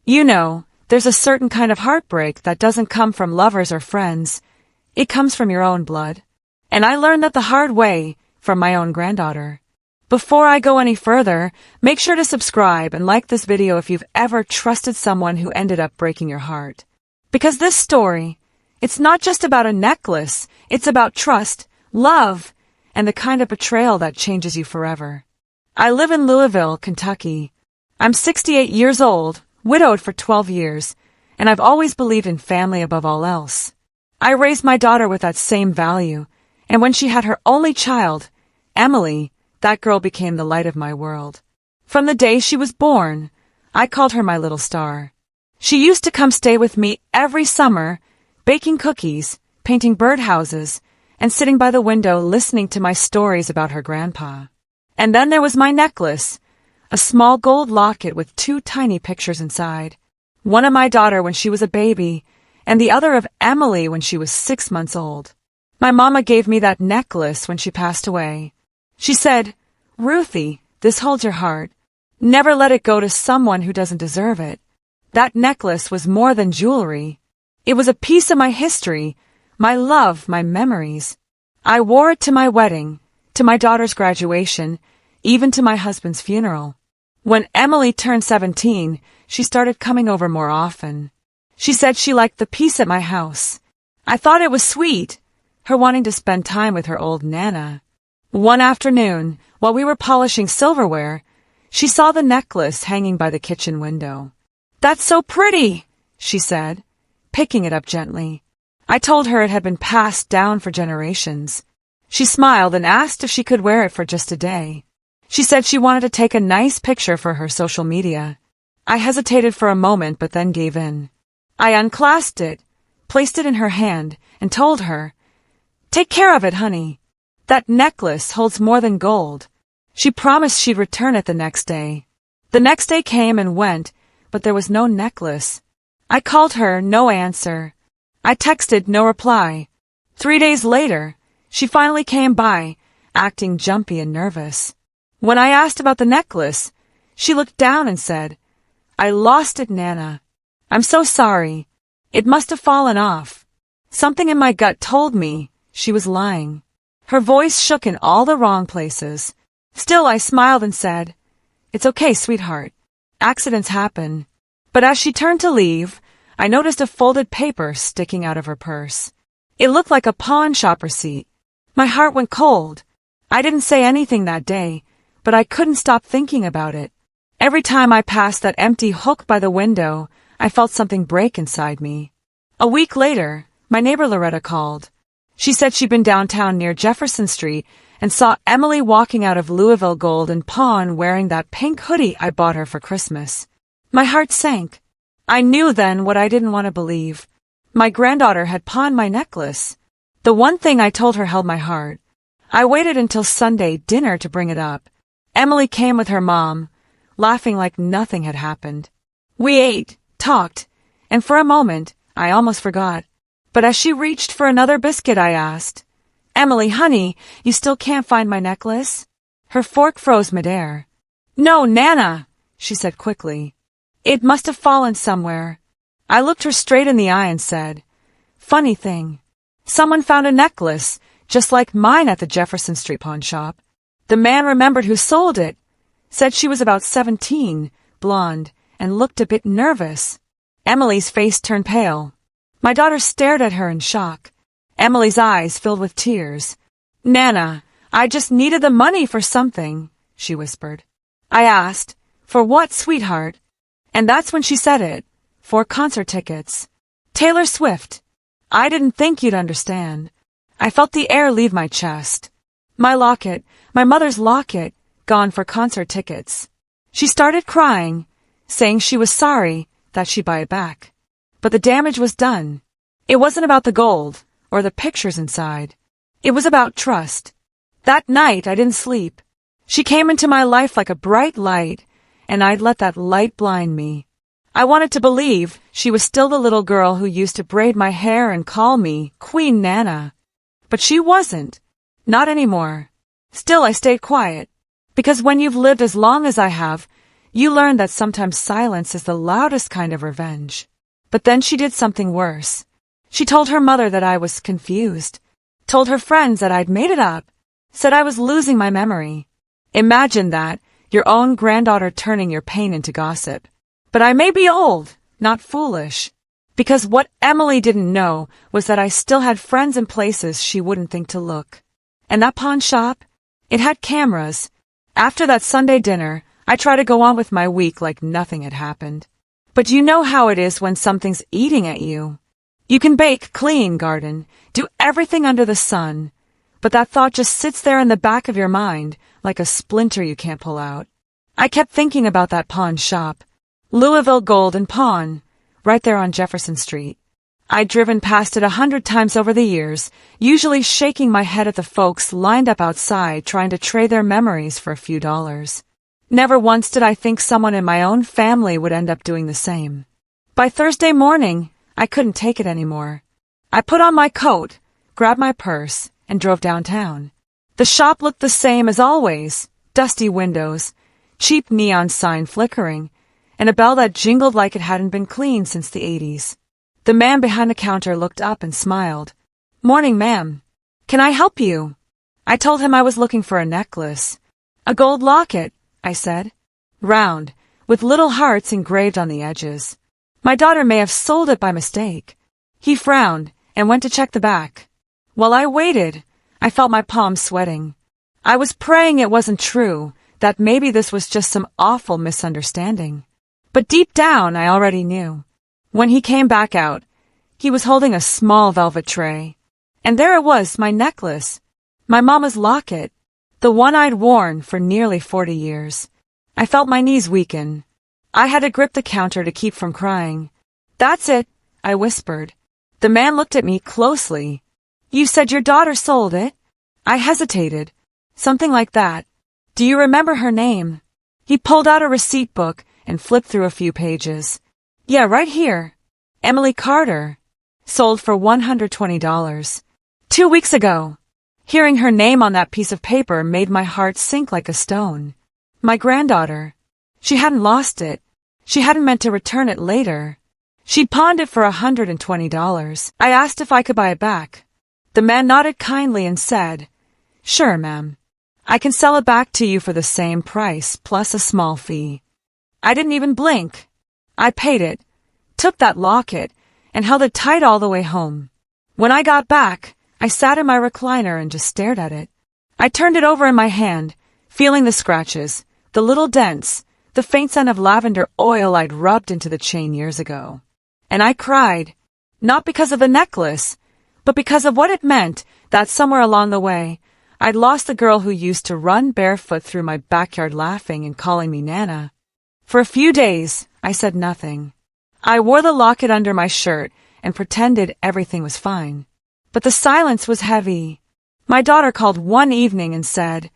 You know, there's a certain kind of heartbreak that doesn't come from lovers or friends. It comes from your own blood. And I learned that the hard way from my own granddaughter. Before I go any further, make sure to subscribe and like this video if you've ever trusted someone who ended up breaking your heart. Because this story, it's not just about a necklace, it's about trust, love, and the kind of betrayal that changes you forever. I live in Louisville, Kentucky. I'm 68 years old, widowed for 12 years, and I've always believed in family above all else. I raised my daughter with that same value, and when she had her only child, Emily, that girl became the light of my world. From the day she was born, I called her my little star. She used to come stay with me every summer, baking cookies, painting birdhouses, and sitting by the window listening to my stories about her grandpa. And then there was my necklace, a small gold locket with 2 tiny pictures inside. One of my daughter when she was a baby, and the other of Emily when she was 6 months old. My mama gave me that necklace when she passed away. She said, "Ruthie, this holds your heart. Never let it go to someone who doesn't deserve it." That necklace was more than jewelry. It was a piece of my history, my love, my memories. I wore it to my wedding, to my daughter's graduation, even to my husband's funeral. When Emily turned 17, she started coming over more often. She said she liked the peace at my house. I thought it was sweet, her wanting to spend time with her old Nana. One afternoon, while we were polishing silverware, she saw the necklace hanging by the kitchen window. "That's so pretty," she said, picking it up gently. I told her it had been passed down for generations. She smiled and asked if she could wear it for just a day. She said she wanted to take a nice picture for her social media. I hesitated for a moment but then gave in. I unclasped it, placed it in her hand, and told her, "Take care of it, honey. That necklace holds more than gold." She promised she'd return it the next day. The next day came and went, but there was no necklace. I called her, no answer. I texted, no reply. 3 days later, she finally came by, acting jumpy and nervous. When I asked about the necklace, she looked down and said, "I lost it, Nana. I'm so sorry. It must have fallen off." Something in my gut told me she was lying. Her voice shook in all the wrong places. Still, I smiled and said, "It's okay, sweetheart. Accidents happen." But as she turned to leave, I noticed a folded paper sticking out of her purse. It looked like a pawn shop receipt. My heart went cold. I didn't say anything that day, but I couldn't stop thinking about it. Every time I passed that empty hook by the window, I felt something break inside me. A week later, my neighbor Loretta called. She said she'd been downtown near Jefferson Street and saw Emily walking out of Louisville Gold and Pawn wearing that pink hoodie I bought her for Christmas. My heart sank. I knew then what I didn't want to believe. My granddaughter had pawned my necklace. The one thing I told her held my heart. I waited until Sunday dinner to bring it up. Emily came with her mom, laughing like nothing had happened. We ate, talked, and for a moment, I almost forgot. But as she reached for another biscuit, I asked, "Emily, honey, you still can't find my necklace?" Her fork froze midair. "No, Nana," she said quickly. "It must have fallen somewhere." I looked her straight in the eye and said, "Funny thing. Someone found a necklace, just like mine at the Jefferson Street pawn shop. The man remembered who sold it, said she was about 17, blonde, and looked a bit nervous." Emily's face turned pale. My daughter stared at her in shock. Emily's eyes filled with tears. "Nana, I just needed the money for something," she whispered. I asked, "For what, sweetheart?" And that's when she said it. "For concert tickets. Taylor Swift." I didn't think you'd understand. I felt the air leave my chest. My locket, my mother's locket, gone for concert tickets. She started crying, saying she was sorry that she'd buy it back. But the damage was done. It wasn't about the gold or the pictures inside. It was about trust. That night I didn't sleep. She came into my life like a bright light, and I'd let that light blind me. I wanted to believe she was still the little girl who used to braid my hair and call me Queen Nana. But she wasn't. Not anymore. Still, I stayed quiet. Because when you've lived as long as I have, You learn that sometimes silence is the loudest kind of revenge. But then she did something worse. She told her mother that I was confused, told her friends that I'd made it up, said I was losing my memory. Imagine that, your own granddaughter turning your pain into gossip. But I may be old, not foolish. Because what Emily didn't know was that I still had friends in places she wouldn't think to look. And that pawn shop? It had cameras. After that Sunday dinner, I tried to go on with my week like nothing had happened. But you know how it is when something's eating at you. You can bake, clean, garden, do everything under the sun, but that thought just sits there in the back of your mind like a splinter you can't pull out. I kept thinking about that pawn shop, Louisville Gold and Pawn, right there on Jefferson Street. I'd driven past it 100 times over the years, usually shaking my head at the folks lined up outside trying to trade their memories for a few dollars. Never once did I think someone in my own family would end up doing the same. By Thursday morning, I couldn't take it anymore. I put on my coat, grabbed my purse, and drove downtown. The shop looked the same as always, dusty windows, cheap neon sign flickering, and a bell that jingled like it hadn't been cleaned since the 80s. The man behind the counter looked up and smiled. "Morning, ma'am. Can I help you?" I told him I was looking for a necklace. "A gold locket," I said. "Round, with little hearts engraved on the edges. My daughter may have sold it by mistake." He frowned and went to check the back. While I waited, I felt my palms sweating. I was praying it wasn't true, that maybe this was just some awful misunderstanding. But deep down, I already knew. When he came back out, he was holding a small velvet tray. And there it was, my necklace, my mama's locket, the one I'd worn for nearly 40 years. I felt my knees weaken. I had to grip the counter to keep from crying. "That's it," I whispered. The man looked at me closely. "You said your daughter sold it?" I hesitated. "Something like that. Do you remember her name?" He pulled out a receipt book and flipped through a few pages. "Yeah, right here. Emily Carter. Sold for $120. 2 weeks ago." Hearing her name on that piece of paper made my heart sink like a stone. My granddaughter. She hadn't lost it. She hadn't meant to return it later. She'd pawned it for $120. I asked if I could buy it back. The man nodded kindly and said, "Sure, ma'am. I can sell it back to you for the same price, plus a small fee." I didn't even blink. I paid it, took that locket, and held it tight all the way home. When I got back, I sat in my recliner and just stared at it. I turned it over in my hand, feeling the scratches, the little dents, the faint scent of lavender oil I'd rubbed into the chain years ago. And I cried, not because of the necklace, but because of what it meant that somewhere along the way, I'd lost the girl who used to run barefoot through my backyard laughing and calling me Nana. For a few days, I said nothing. I wore the locket under my shirt and pretended everything was fine. But the silence was heavy. My daughter called one evening and said,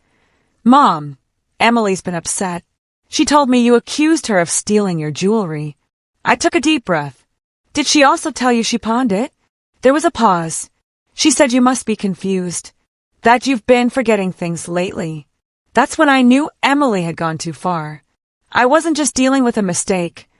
"Mom, Emily's been upset. She told me you accused her of stealing your jewelry." I took a deep breath. "Did she also tell you she pawned it?" There was a pause. "She said you must be confused, that you've been forgetting things lately." That's when I knew Emily had gone too far. I wasn't just dealing with a mistake.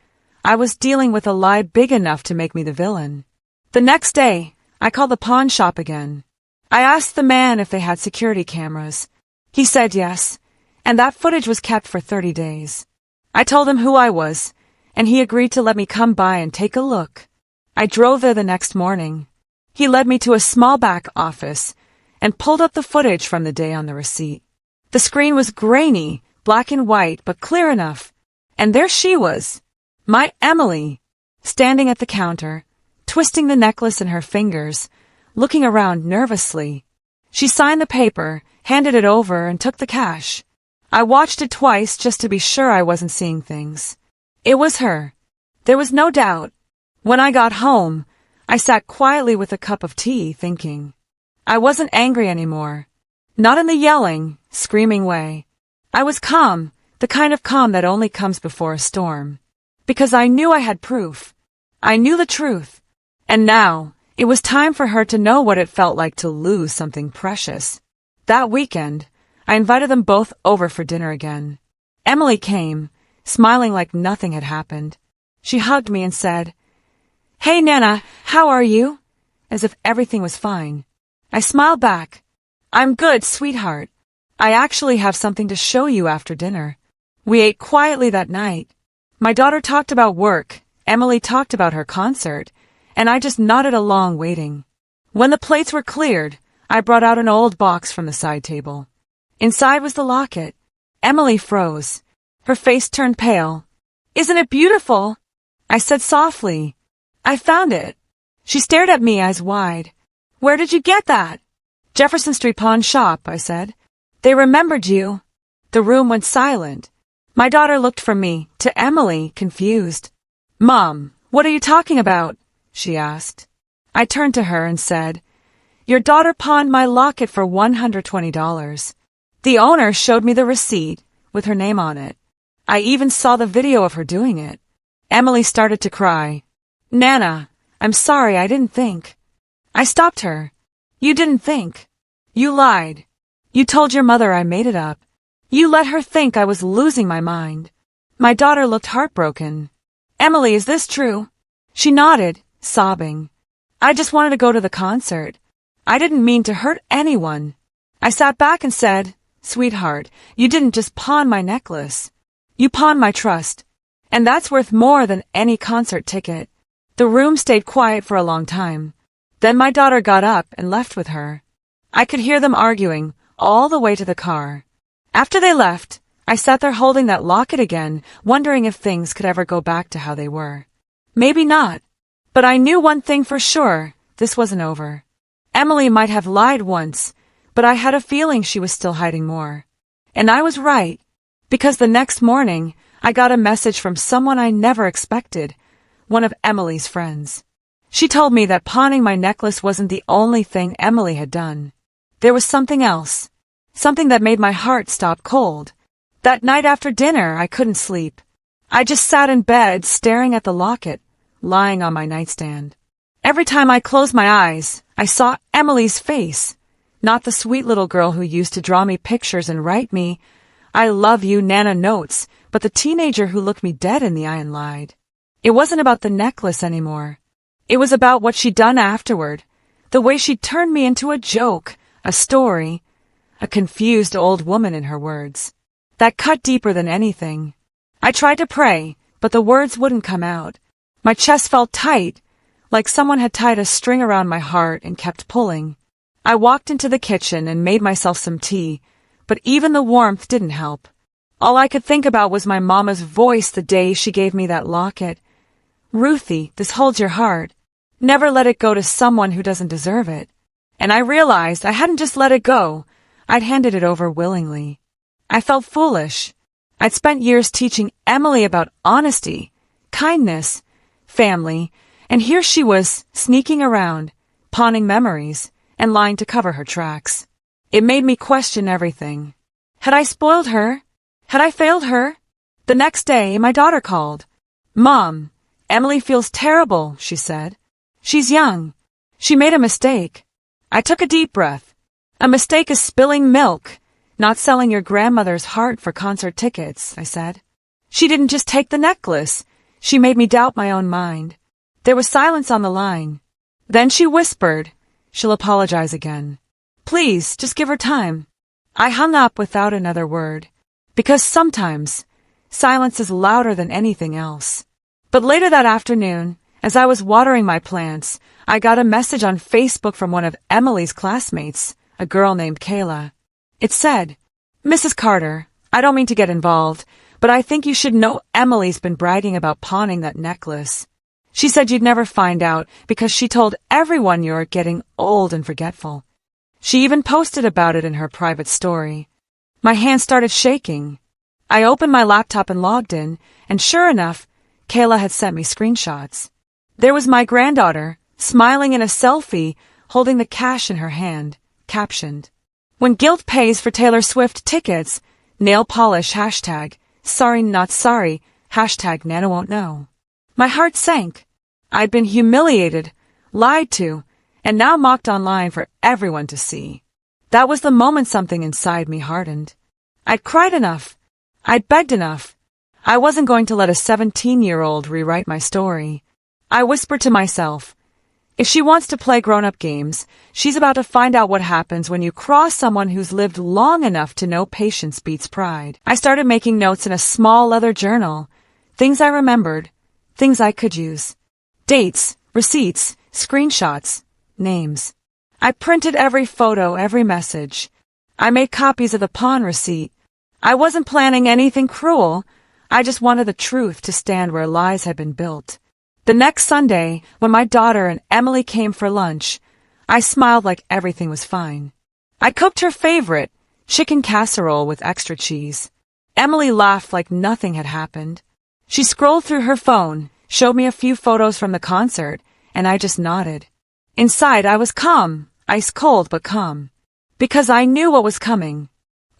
I was dealing with a lie big enough to make me the villain. The next day, I called the pawn shop again. I asked the man if they had security cameras. He said yes, and that footage was kept for 30 days. I told him who I was, and he agreed to let me come by and take a look. I drove there the next morning. He led me to a small back office and pulled up the footage from the day on the receipt. The screen was grainy, black and white, but clear enough. And there she was, my Emily, standing at the counter, twisting the necklace in her fingers, looking around nervously. She signed the paper, handed it over, and took the cash. I watched it twice just to be sure I wasn't seeing things. It was her. There was no doubt. When I got home, I sat quietly with a cup of tea, thinking. I wasn't angry anymore. Not in the yelling, screaming way. I was calm, the kind of calm that only comes before a storm. Because I knew I had proof. I knew the truth. And now, it was time for her to know what it felt like to lose something precious. That weekend, I invited them both over for dinner again. Emily came, smiling like nothing had happened. She hugged me and said, "Hey, Nana, how are you?" as if everything was fine. I smiled back. "I'm good, sweetheart. I actually have something to show you after dinner." We ate quietly that night. My daughter talked about work, Emily talked about her concert, and I just nodded along waiting. When the plates were cleared, I brought out an old box from the side table. Inside was the locket. Emily froze. Her face turned pale. "Isn't it beautiful?" I said softly. "I found it." She stared at me, eyes wide. "Where did you get that?" "Jefferson Street Pawn Shop," I said. "They remembered you." The room went silent. My daughter looked from me to Emily, confused. "Mom, what are you talking about?" she asked. I turned to her and said, "Your daughter pawned my locket for $120. The owner showed me the receipt with her name on it. I even saw the video of her doing it." Emily started to cry. "Nana, I'm sorry, I didn't think." I stopped her. "You didn't think. You lied. You told your mother I made it up. You let her think I was losing my mind." My daughter looked heartbroken. "Emily, is this true?" She nodded, sobbing. "I just wanted to go to the concert. I didn't mean to hurt anyone." I sat back and said, "Sweetheart, you didn't just pawn my necklace. You pawned my trust. And that's worth more than any concert ticket." The room stayed quiet for a long time. Then my daughter got up and left with her. I could hear them arguing all the way to the car. After they left, I sat there holding that locket again, wondering if things could ever go back to how they were. Maybe not. But I knew one thing for sure, this wasn't over. Emily might have lied once, but I had a feeling she was still hiding more. And I was right, because the next morning, I got a message from someone I never expected, one of Emily's friends. She told me that pawning my necklace wasn't the only thing Emily had done. There was something else, something that made my heart stop cold. That night after dinner, I couldn't sleep. I just sat in bed staring at the locket, lying on my nightstand. Every time I closed my eyes, I saw Emily's face, not the sweet little girl who used to draw me pictures and write me, "I love you, Nana" notes, but the teenager who looked me dead in the eye and lied. It wasn't about the necklace anymore. It was about what she'd done afterward, the way she'd turned me into a joke, a story, a confused old woman in her words. That cut deeper than anything. I tried to pray, but the words wouldn't come out. My chest felt tight, like someone had tied a string around my heart and kept pulling. I walked into the kitchen and made myself some tea, but even the warmth didn't help. All I could think about was my mama's voice the day she gave me that locket. "Ruthie, this holds your heart. Never let it go to someone who doesn't deserve it." And I realized I hadn't just let it go, I'd handed it over willingly. I felt foolish. I'd spent years teaching Emily about honesty, kindness, family, and here she was sneaking around, pawning memories, and lying to cover her tracks. It made me question everything. Had I spoiled her? Had I failed her? The next day, my daughter called. "Mom, Emily feels terrible," she said. "She's young. She made a mistake." I took a deep breath. "A mistake is spilling milk, not selling your grandmother's heart for concert tickets," I said. "She didn't just take the necklace. She made me doubt my own mind." There was silence on the line. Then she whispered, "She'll apologize again. Please, just give her time." I hung up without another word, because sometimes silence is louder than anything else. But later that afternoon, as I was watering my plants, I got a message on Facebook from one of Emily's classmates, a girl named Kayla. It said, "Mrs. Carter, I don't mean to get involved, but I think you should know Emily's been bragging about pawning that necklace. She said you'd never find out because she told everyone you're getting old and forgetful. She even posted about it in her private story." My hand started shaking. I opened my laptop and logged in, and sure enough, Kayla had sent me screenshots. There was my granddaughter, smiling in a selfie, holding the cash in her hand, captioned, "When guilt pays for Taylor Swift tickets, nail polish hashtag, sorry not sorry, hashtag Nana won't know." My heart sank. I'd been humiliated, lied to, and now mocked online for everyone to see. That was the moment something inside me hardened. I'd cried enough. I'd begged enough. I wasn't going to let a 17-year-old rewrite my story. I whispered to myself, if she wants to play grown-up games, she's about to find out what happens when you cross someone who's lived long enough to know patience beats pride. I started making notes in a small leather journal, things I remembered, things I could use. Dates, receipts, screenshots, names. I printed every photo, every message. I made copies of the pawn receipt. I wasn't planning anything cruel. I just wanted the truth to stand where lies had been built. The next Sunday, when my daughter and Emily came for lunch, I smiled like everything was fine. I cooked her favorite, chicken casserole with extra cheese. Emily laughed like nothing had happened. She scrolled through her phone, showed me a few photos from the concert, and I just nodded. Inside, I was calm, ice cold but calm, because I knew what was coming.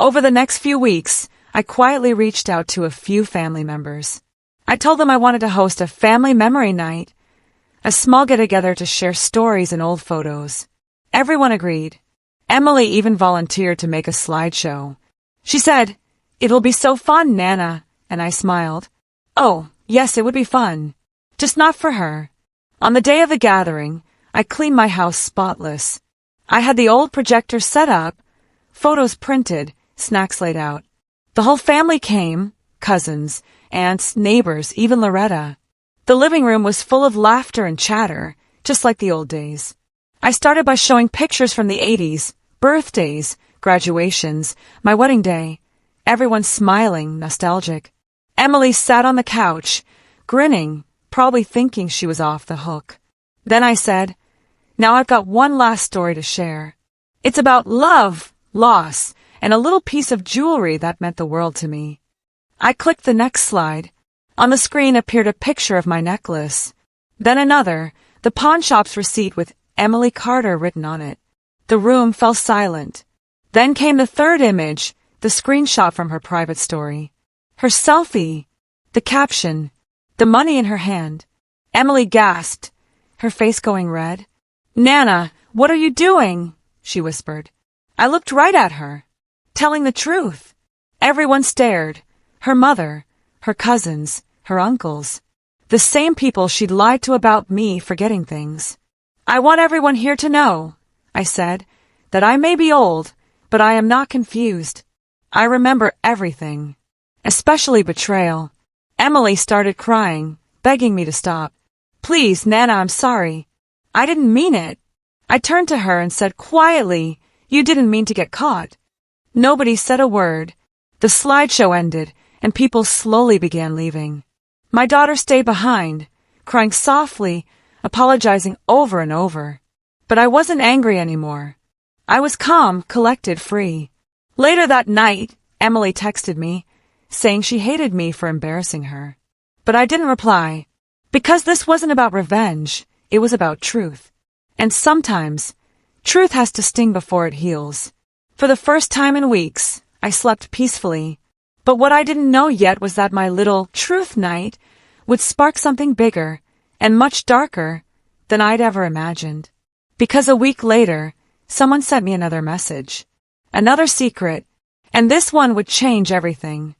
Over the next few weeks, I quietly reached out to a few family members. I told them I wanted to host a family memory night, a small get-together to share stories and old photos. Everyone agreed. Emily even volunteered to make a slideshow. She said, "It'll be so fun, Nana," and I smiled. Oh, yes, it would be fun. Just not for her. On the day of the gathering, I cleaned my house spotless. I had the old projector set up, photos printed, snacks laid out. The whole family came, cousins, aunts, neighbors, even Loretta. The living room was full of laughter and chatter, just like the old days. I started by showing pictures from the 80s, birthdays, graduations, my wedding day. Everyone smiling, nostalgic. Emily sat on the couch, grinning, probably thinking she was off the hook. Then I said, now I've got one last story to share. It's about love, loss, and a little piece of jewelry that meant the world to me. I clicked the next slide. On the screen appeared a picture of my necklace. Then another, the pawn shop's receipt with Emily Carter written on it. The room fell silent. Then came the third image, the screenshot from her private story. Her selfie, the caption, the money in her hand. Emily gasped, her face going red. "Nana, what are you doing?" she whispered. I looked right at her, telling the truth. Everyone stared. Her mother, her cousins, her uncles. The same people she'd lied to about me forgetting things. "I want everyone here to know," I said, "that I may be old, but I am not confused. I remember everything, especially betrayal." Emily started crying, begging me to stop. "Please, Nana, I'm sorry. I didn't mean it." I turned to her and said quietly, "You didn't mean to get caught." Nobody said a word. The slideshow ended, and people slowly began leaving. My daughter stayed behind, crying softly, apologizing over and over. But I wasn't angry anymore. I was calm, collected, free. Later that night, Emily texted me, saying she hated me for embarrassing her. But I didn't reply, because this wasn't about revenge, it was about truth. And sometimes, truth has to sting before it heals. For the first time in weeks, I slept peacefully. But what I didn't know yet was that my little truth night would spark something bigger and much darker than I'd ever imagined. Because a week later, someone sent me another message, another secret, and this one would change everything.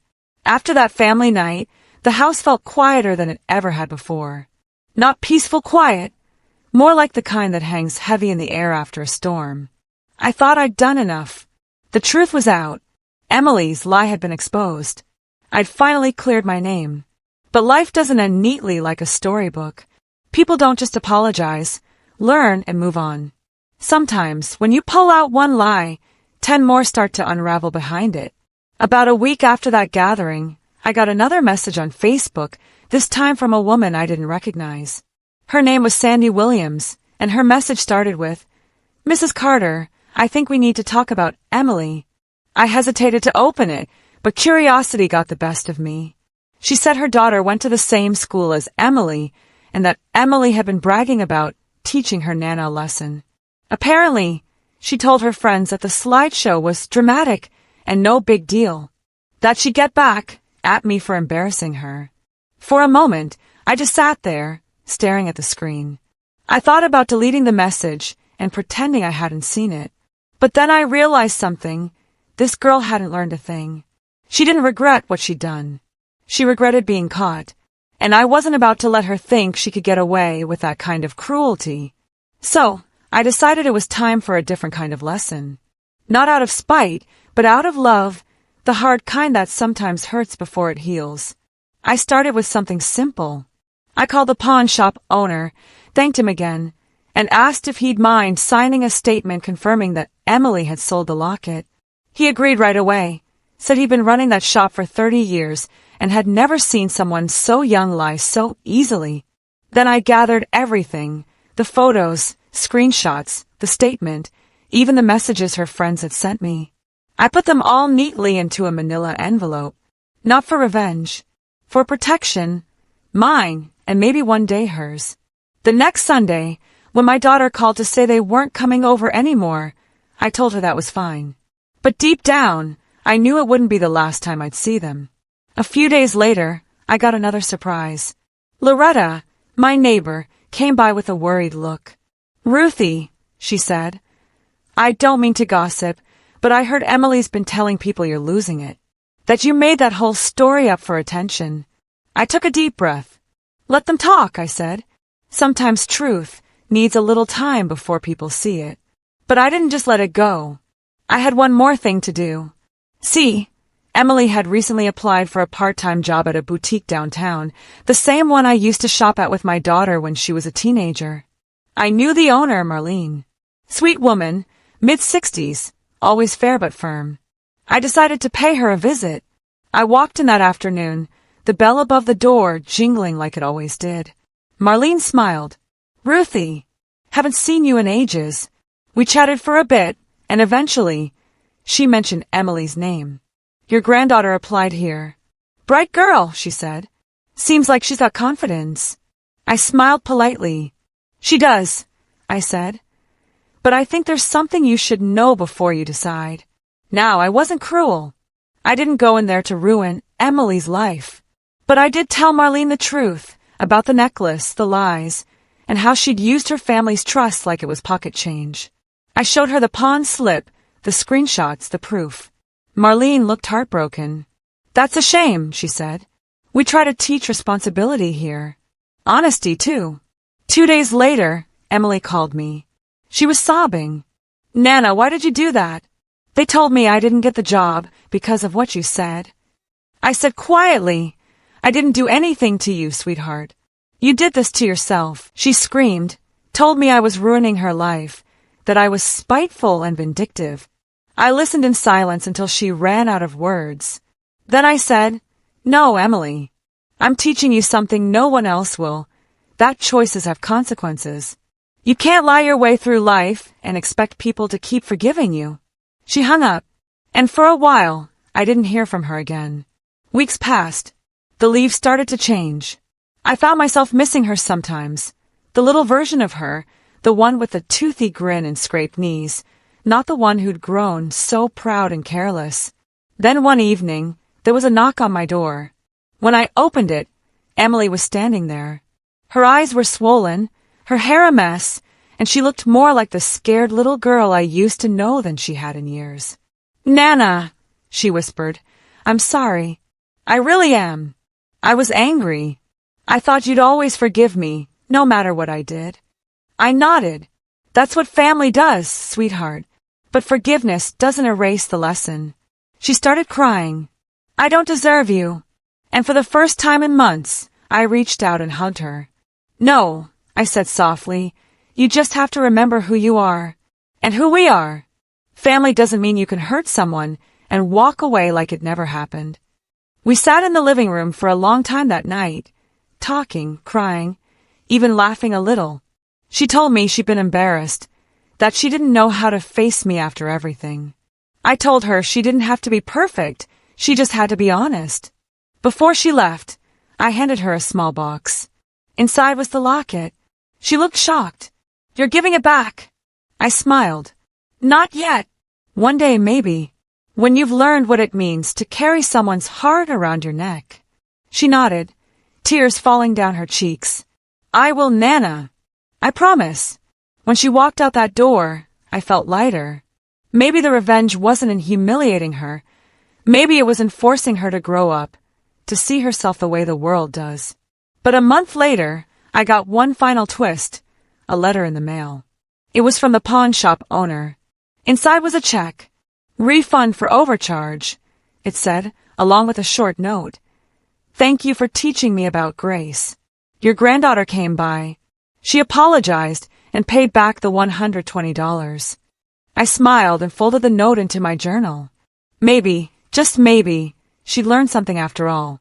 After that family night, the house felt quieter than it ever had before. Not peaceful quiet, more like the kind that hangs heavy in the air after a storm. I thought I'd done enough. The truth was out. Emily's lie had been exposed. I'd finally cleared my name. But life doesn't end neatly like a storybook. People don't just apologize, learn, and move on. Sometimes, when you pull out one lie, 10 more start to unravel behind it. About a week after that gathering, I got another message on Facebook, this time from a woman I didn't recognize. Her name was Sandy Williams, and her message started with, "Mrs. Carter, I think we need to talk about Emily." I hesitated to open it, but curiosity got the best of me. She said her daughter went to the same school as Emily, and that Emily had been bragging about teaching her Nana a lesson. Apparently, she told her friends that the slideshow was dramatic and no big deal, that she'd get back at me for embarrassing her. For a moment, I just sat there, staring at the screen. I thought about deleting the message and pretending I hadn't seen it. But then I realized something. This girl hadn't learned a thing. She didn't regret what she'd done. She regretted being caught, and I wasn't about to let her think she could get away with that kind of cruelty. So, I decided it was time for a different kind of lesson. Not out of spite, but out of love, the hard kind that sometimes hurts before it heals. I started with something simple. I called the pawn shop owner, thanked him again, and asked if he'd mind signing a statement confirming that Emily had sold the locket. He agreed right away, said he'd been running that shop for 30 years and had never seen someone so young lie so easily. Then I gathered everything, the photos, screenshots, the statement, even the messages her friends had sent me. I put them all neatly into a manila envelope, not for revenge, for protection, mine, and maybe one day hers. The next Sunday, when my daughter called to say they weren't coming over anymore, I told her that was fine. But deep down, I knew it wouldn't be the last time I'd see them. A few days later, I got another surprise. Loretta, my neighbor, came by with a worried look. "Ruthie," she said, "I don't mean to gossip, but I heard Emily's been telling people you're losing it. That you made that whole story up for attention." I took a deep breath. "Let them talk," I said. "Sometimes truth needs a little time before people see it." But I didn't just let it go. I had one more thing to do. See, Emily had recently applied for a part-time job at a boutique downtown, the same one I used to shop at with my daughter when she was a teenager. I knew the owner, Marlene. Sweet woman, mid-60s, always fair but firm. I decided to pay her a visit. I walked in that afternoon, the bell above the door jingling like it always did. Marlene smiled. "Ruthie, haven't seen you in ages." We chatted for a bit, and eventually, she mentioned Emily's name. "Your granddaughter applied here." "Bright girl," she said. "Seems like she's got confidence." I smiled politely. "She does," I said. "But I think there's something you should know before you decide." Now, I wasn't cruel. I didn't go in there to ruin Emily's life. But I did tell Marlene the truth about the necklace, the lies, and how she'd used her family's trust like it was pocket change. I showed her the pawn slip, the screenshots, the proof. Marlene looked heartbroken. "That's a shame," she said. "We try to teach responsibility here. Honesty, too." 2 days later, Emily called me. She was sobbing. "Nana, why did you do that?" "They told me I didn't get the job because of what you said." I said quietly, "I didn't do anything to you, sweetheart. You did this to yourself." She screamed, told me I was ruining her life, that I was spiteful and vindictive. I listened in silence until she ran out of words. Then I said, "No, Emily. I'm teaching you something no one else will, that choices have consequences. You can't lie your way through life and expect people to keep forgiving you." She hung up, and for a while, I didn't hear from her again. Weeks passed. The leaves started to change. I found myself missing her sometimes. The little version of her, the one with the toothy grin and scraped knees, not the one who'd grown so proud and careless. Then one evening, there was a knock on my door. When I opened it, Emily was standing there. Her eyes were swollen, her hair a mess, and she looked more like the scared little girl I used to know than she had in years. "Nana," she whispered, "I'm sorry. I really am. I was angry. I thought you'd always forgive me, no matter what I did." I nodded. "That's what family does, sweetheart. But forgiveness doesn't erase the lesson." She started crying. "I don't deserve you." And for the first time in months, I reached out and hugged her. "No," I said softly, "you just have to remember who you are, and who we are. Family doesn't mean you can hurt someone and walk away like it never happened." We sat in the living room for a long time that night, talking, crying, even laughing a little. She told me she'd been embarrassed, that she didn't know how to face me after everything. I told her she didn't have to be perfect, she just had to be honest. Before she left, I handed her a small box. Inside was the locket. She looked shocked. "You're giving it back." I smiled. "Not yet. One day, maybe. When you've learned what it means to carry someone's heart around your neck." She nodded, tears falling down her cheeks. "I will, Nana. I promise." When she walked out that door, I felt lighter. Maybe the revenge wasn't in humiliating her. Maybe it was in forcing her to grow up, to see herself the way the world does. But a month later, I got one final twist, a letter in the mail. It was from the pawn shop owner. Inside was a check. Refund for overcharge, it said, along with a short note. Thank you for teaching me about grace. Your granddaughter came by. She apologized and paid back the $120. I smiled and folded the note into my journal. Maybe, just maybe, she'd learned something after all.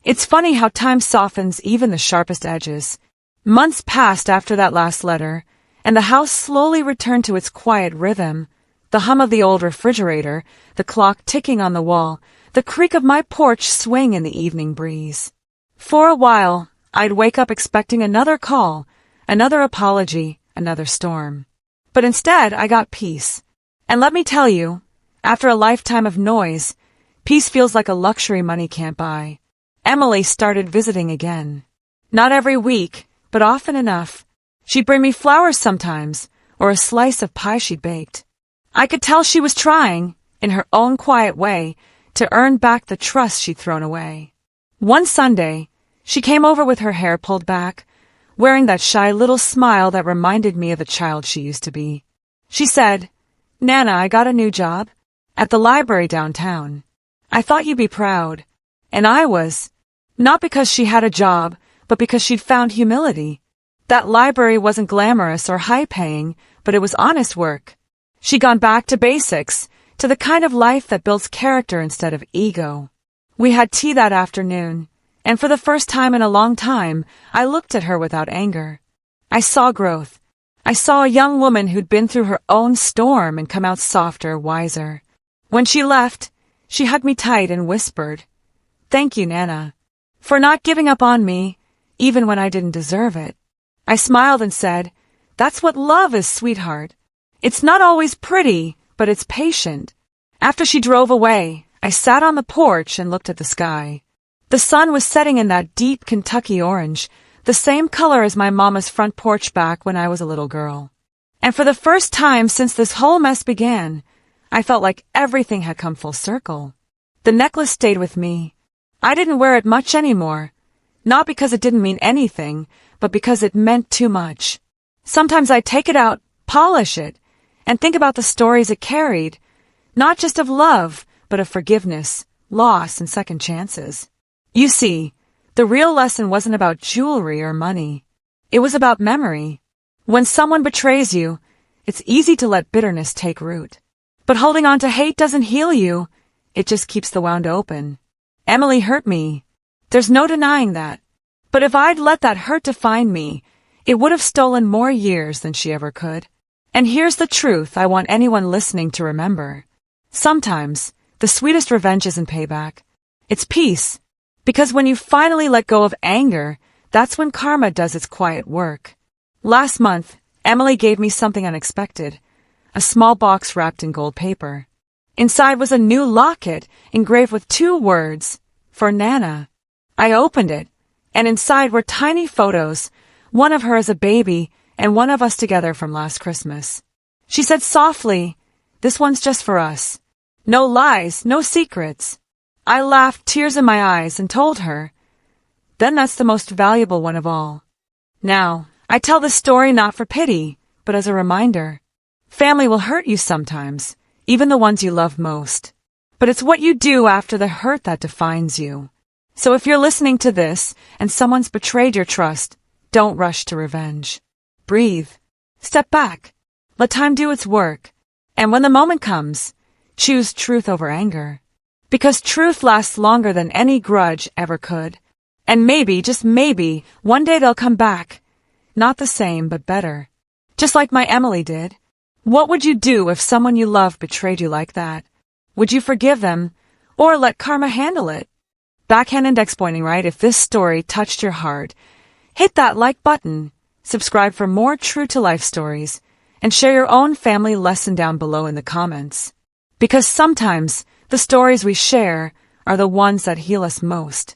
It's funny how time softens even the sharpest edges. Months passed after that last letter, and the house slowly returned to its quiet rhythm. The hum of the old refrigerator, the clock ticking on the wall, the creak of my porch swing in the evening breeze. For a while, I'd wake up expecting another call, another apology, another storm. But instead, I got peace. And let me tell you, after a lifetime of noise, peace feels like a luxury money can't buy. Emily started visiting again. Not every week, but often enough. She'd bring me flowers sometimes, or a slice of pie she'd baked. I could tell she was trying, in her own quiet way, to earn back the trust she'd thrown away. One Sunday, she came over with her hair pulled back, wearing that shy little smile that reminded me of the child she used to be. She said, "Nana, I got a new job at the library downtown. I thought you'd be proud." And I was, not because she had a job, but because she'd found humility. That library wasn't glamorous or high-paying, but it was honest work. She'd gone back to basics, to the kind of life that builds character instead of ego. We had tea that afternoon, and for the first time in a long time, I looked at her without anger. I saw growth. I saw a young woman who'd been through her own storm and come out softer, wiser. When she left, she hugged me tight and whispered, "Thank you, Nana, for not giving up on me, even when I didn't deserve it." I smiled and said, "That's what love is, sweetheart. It's not always pretty, but it's patient." After she drove away, I sat on the porch and looked at the sky. The sun was setting in that deep Kentucky orange, the same color as my mama's front porch back when I was a little girl. And for the first time since this whole mess began, I felt like everything had come full circle. The necklace stayed with me. I didn't wear it much anymore, not because it didn't mean anything, but because it meant too much. Sometimes I'd take it out, polish it, and think about the stories it carried, not just of love, but of forgiveness, loss, and second chances. You see, the real lesson wasn't about jewelry or money. It was about memory. When someone betrays you, it's easy to let bitterness take root. But holding on to hate doesn't heal you. It just keeps the wound open. Emily hurt me. There's no denying that. But if I'd let that hurt define me, it would have stolen more years than she ever could. And here's the truth I want anyone listening to remember. Sometimes, the sweetest revenge isn't payback. It's peace. Because when you finally let go of anger, that's when karma does its quiet work. Last month, Emily gave me something unexpected, a small box wrapped in gold paper. Inside was a new locket engraved with 2 words, "For Nana." I opened it, and inside were tiny photos, one of her as a baby and one of us together from last Christmas. She said softly, "This one's just for us. No lies, no secrets." I laughed, tears in my eyes, and told her, "Then that's the most valuable one of all." Now, I tell this story not for pity, but as a reminder. Family will hurt you sometimes, even the ones you love most. But it's what you do after the hurt that defines you. So if you're listening to this and someone's betrayed your trust, don't rush to revenge. Breathe. Step back. Let time do its work. And when the moment comes, choose truth over anger. Because truth lasts longer than any grudge ever could. And maybe, just maybe, one day they'll come back. Not the same, but better. Just like my Emily did. What would you do if someone you love betrayed you like that? Would you forgive them, or let karma handle it? Backhand index pointing, right? If this story touched your heart, hit that like button, subscribe for more true-to-life stories, and share your own family lesson down below in the comments. Because sometimes, the stories we share are the ones that heal us most.